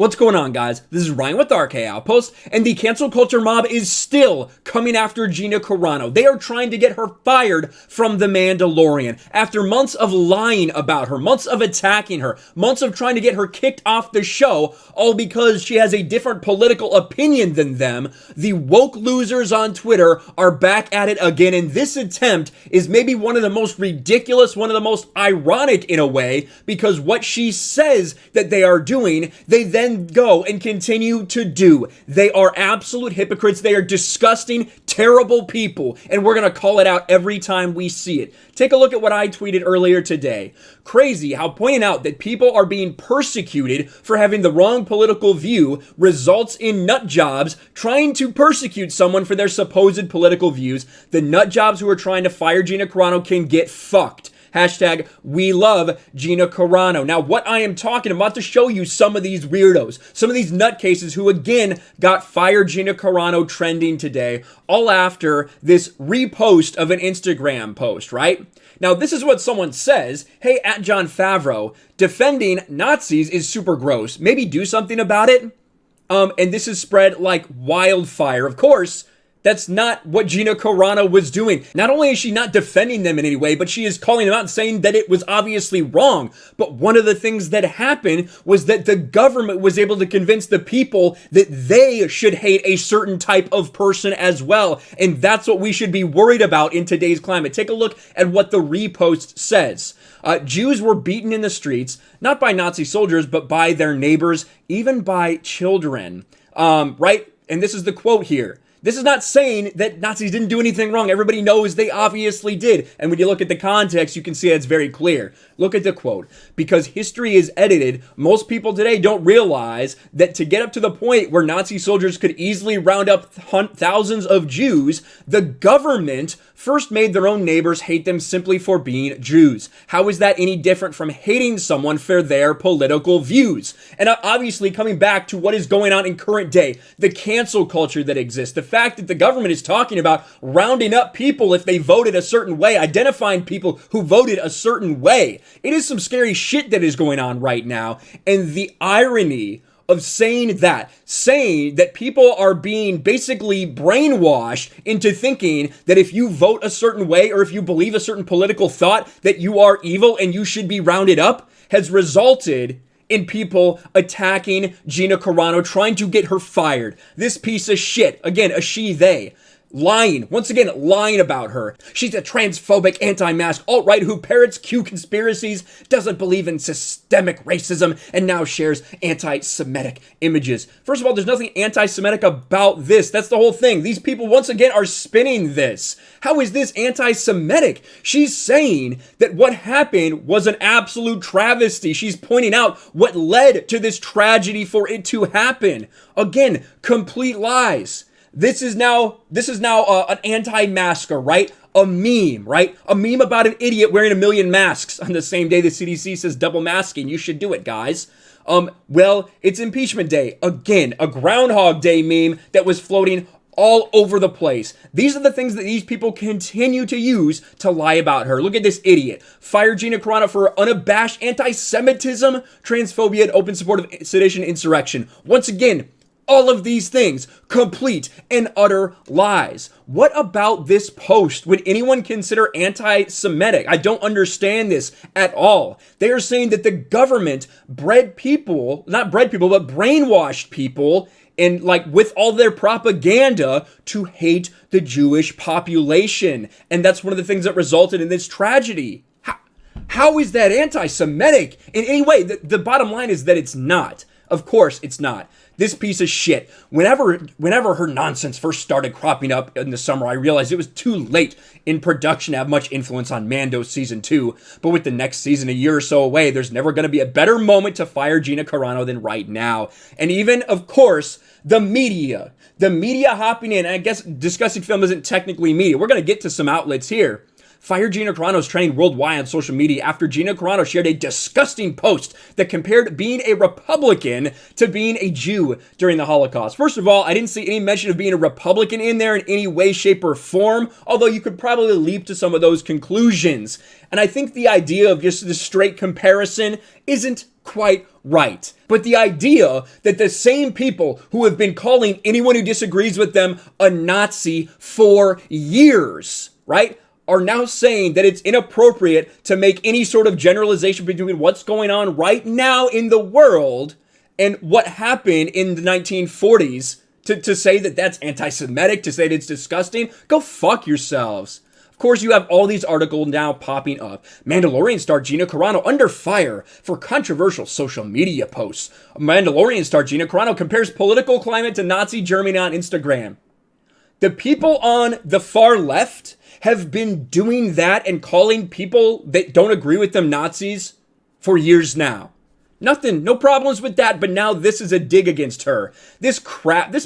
What's going on, guys? This is Ryan with RK Outpost, and the cancel culture mob is still coming after Gina Carano. They are trying to get her fired from The Mandalorian. After months of lying about her, months of attacking her, months of trying to get her kicked off the show, all because she has a different political opinion than them, the woke losers on Twitter are back at it again, and this attempt is maybe one of the most ridiculous, one of the most ironic in a way, because what she says that they are doing, they then go and continue to do. They are absolute hypocrites. They are disgusting, terrible people, and we're going to call it out every time we see it. Take a look at what I tweeted earlier today. Crazy how pointing out that people are being persecuted for having the wrong political view results in nut jobs trying to persecute someone for their supposed political views. The nut jobs who are trying to fire Gina Carano can get fucked. Hashtag we love Gina Carano. Now, what I am talking about to show you some of these weirdos, some of these nutcases who again got fired Gina Carano trending today, all after this repost of an Instagram post, right? Now, this is what someone says. Hey, at Jon Favreau, defending Nazis is super gross. Maybe do something about it. And this is spread like wildfire. Of course, that's not what Gina Carano was doing. Not only is she not defending them in any way, but she is calling them out and saying that it was obviously wrong. But one of the things that happened was that the government was able to convince the people that they should hate a certain type of person as well. And that's what we should be worried about in today's climate. Take a look at what the repost says. Jews were beaten in the streets, not by Nazi soldiers, but by their neighbors, even by children. Right? And this is the quote here. This is not saying that Nazis didn't do anything wrong. Everybody knows they obviously did. And when you look at the context, you can see it's very clear. Look at the quote. Because history is edited, most people today don't realize that to get up to the point where Nazi soldiers could easily round up thousands of Jews, the government first made their own neighbors hate them simply for being Jews. How is that any different from hating someone for their political views? And obviously, coming back to what is going on in current day, the cancel culture that exists, the fact that the government is talking about rounding up people if they voted a certain way, identifying people who voted a certain way. It is some scary shit that is going on right now. And the irony of saying that people are being basically brainwashed into thinking that if you vote a certain way or if you believe a certain political thought that you are evil and you should be rounded up has resulted in people attacking Gina Carano, trying to get her fired. This piece of shit, again, a she, they. Lying, once again, lying about her. She's a transphobic, anti-mask alt-right who parrots Q conspiracies, doesn't believe in systemic racism, and now shares anti-Semitic images. First of all, there's nothing anti-Semitic about this. That's the whole thing. These people, once again, are spinning this. How is this anti-Semitic? She's saying that what happened was an absolute travesty. She's pointing out what led to this tragedy for it to happen. Again, complete lies. This is now an anti-masker, right? A meme, right? A meme about an idiot wearing 1,000,000 masks on the same day the CDC says double masking. You should do it, guys. Well, it's impeachment day. Again, a Groundhog Day meme that was floating all over the place. These are the things that these people continue to use to lie about her. Look at this idiot. Fire Gina Carano for unabashed anti-Semitism, transphobia, and open support of sedition insurrection. Once again, all of these things, complete and utter lies. What about this post would anyone consider anti-Semitic? I don't understand this at all. They are saying that the government bred people, not bred people, but brainwashed people and like with all their propaganda to hate the Jewish population. And that's one of the things that resulted in this tragedy. How is that anti-Semitic in any way? The bottom line is that it's not. Of course it's not. This piece of shit, whenever her nonsense first started cropping up in the summer, I realized it was too late in production to have much influence on Mando Season 2. But with the next season a year or so away, there's never going to be a better moment to fire Gina Carano than right now. And even, of course, the media hopping in. I guess discussing film isn't technically media. We're going to get to some outlets here. Fire Gina Carano's trending worldwide on social media after Gina Carano shared a disgusting post that compared being a Republican to being a Jew during the Holocaust. First of all, I didn't see any mention of being a Republican in there in any way, shape, or form, although you could probably leap to some of those conclusions. And I think the idea of just the straight comparison isn't quite right. But the idea that the same people who have been calling anyone who disagrees with them a Nazi for years, right, are now saying that it's inappropriate to make any sort of generalization between what's going on right now in the world and what happened in the 1940s to say that that's anti-Semitic, to say that it's disgusting. Go fuck yourselves. Of course, you have all these articles now popping up. Mandalorian star Gina Carano under fire for controversial social media posts. Mandalorian star Gina Carano compares political climate to Nazi Germany on Instagram. The people on the far left have been doing that and calling people that don't agree with them Nazis for years now. Nothing, no problems with that, but now this is a dig against her. This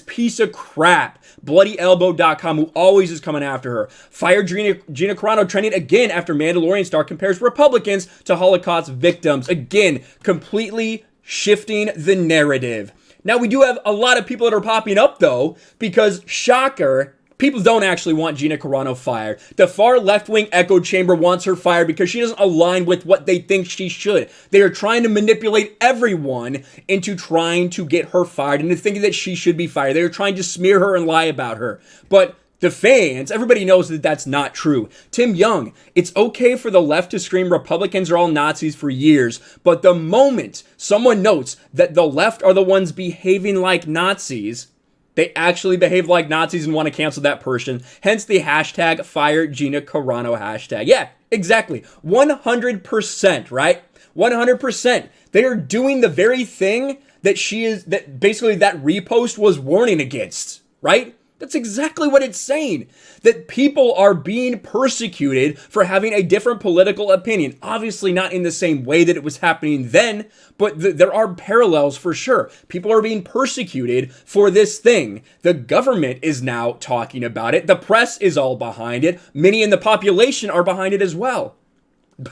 piece of crap, BloodyElbow.com, who always is coming after her. Fired Gina Carano trending again after Mandalorian star compares Republicans to Holocaust victims. Again, completely shifting the narrative. Now, we do have a lot of people that are popping up, though, because, shocker, people don't actually want Gina Carano fired. The far left-wing echo chamber wants her fired because she doesn't align with what they think she should. They are trying to manipulate everyone into trying to get her fired and to thinking that she should be fired. They are trying to smear her and lie about her. But the fans, everybody knows that that's not true. Tim Young, it's okay for the left to scream Republicans are all Nazis for years, but the moment someone notes that the left are the ones behaving like Nazis, they actually behave like Nazis and want to cancel that person. Hence the hashtag Fire Gina Carano hashtag. Yeah, exactly. 100%, right? 100%. They are doing the very thing that basically that repost was warning against, right? That's exactly what it's saying. That people are being persecuted for having a different political opinion. Obviously not in the same way that it was happening then, but there are parallels for sure. People are being persecuted for this thing. The government is now talking about it. The press is all behind it. Many in the population are behind it as well.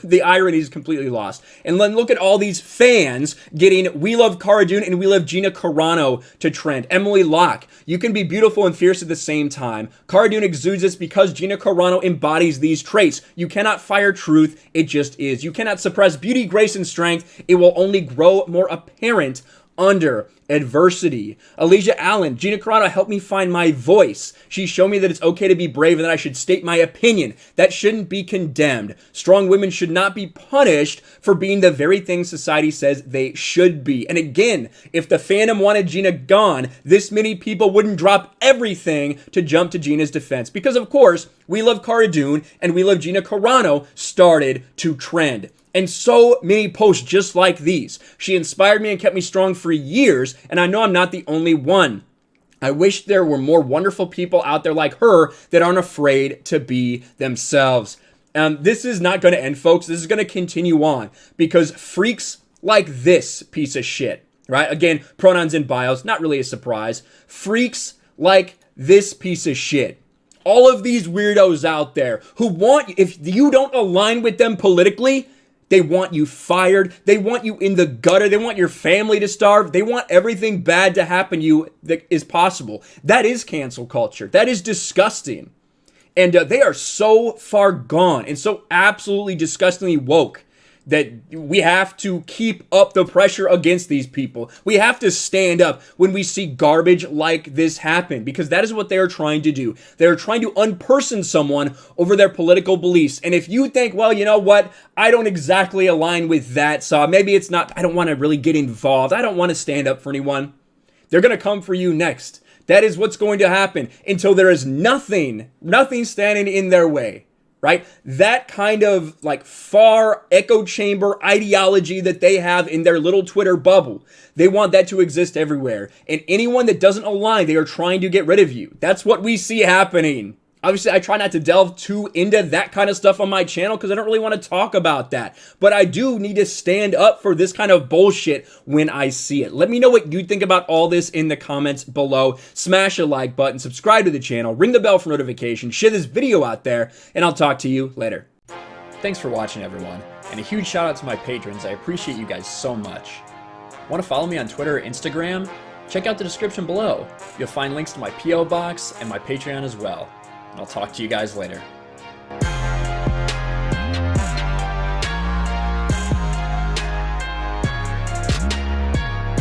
The irony is completely lost. And then look at all these fans getting We Love Cara Dune and We Love Gina Carano to trend. Emily Locke, you can be beautiful and fierce at the same time. Cara Dune exudes this because Gina Carano embodies these traits. You cannot fire truth, it just is. You cannot suppress beauty, grace, and strength. It will only grow more apparent under adversity. Alicia Allen, Gina Carano helped me find my voice. She showed me that it's okay to be brave and that I should state my opinion. That shouldn't be condemned. Strong women should not be punished for being the very thing society says they should be. And again, if the fandom wanted Gina gone, this many people wouldn't drop everything to jump to Gina's defense. Because of course, We Love Cara Dune and We Love Gina Carano started to trend. And so many posts just like these. She inspired me and kept me strong for years, and I know I'm not the only one. I wish there were more wonderful people out there like her that aren't afraid to be themselves. This is not going to end, folks. This is going to continue on because freaks like this piece of shit, right? Again, pronouns in bios, not really a surprise. Freaks like this piece of shit. All of these weirdos out there who want, if you don't align with them politically, they want you fired. They want you in the gutter. They want your family to starve. They want everything bad to happen to you that is possible. That is cancel culture. That is disgusting. And they are so far gone and so absolutely disgustingly woke that we have to keep up the pressure against these people. We have to stand up when we see garbage like this happen because that is what they are trying to do. They're trying to unperson someone over their political beliefs. And if you think, well, you know what? I don't exactly align with that, so maybe it's not, I don't want to really get involved. I don't want to stand up for anyone. They're going to come for you next. That is what's going to happen until there is nothing standing in their way. Right? That kind of like far echo chamber ideology that they have in their little Twitter bubble. They want that to exist everywhere. And anyone that doesn't align, they are trying to get rid of you. That's what we see happening. Obviously, I try not to delve too into that kind of stuff on my channel because I don't really want to talk about that. But I do need to stand up for this kind of bullshit when I see it. Let me know what you think about all this in the comments below. Smash a like button, subscribe to the channel, ring the bell for notifications, share this video out there, and I'll talk to you later. Thanks for watching, everyone. And a huge shout out to my patrons. I appreciate you guys so much. Want to follow me on Twitter or Instagram? Check out the description below. You'll find links to my P.O. box and my Patreon as well. I'll talk to you guys later.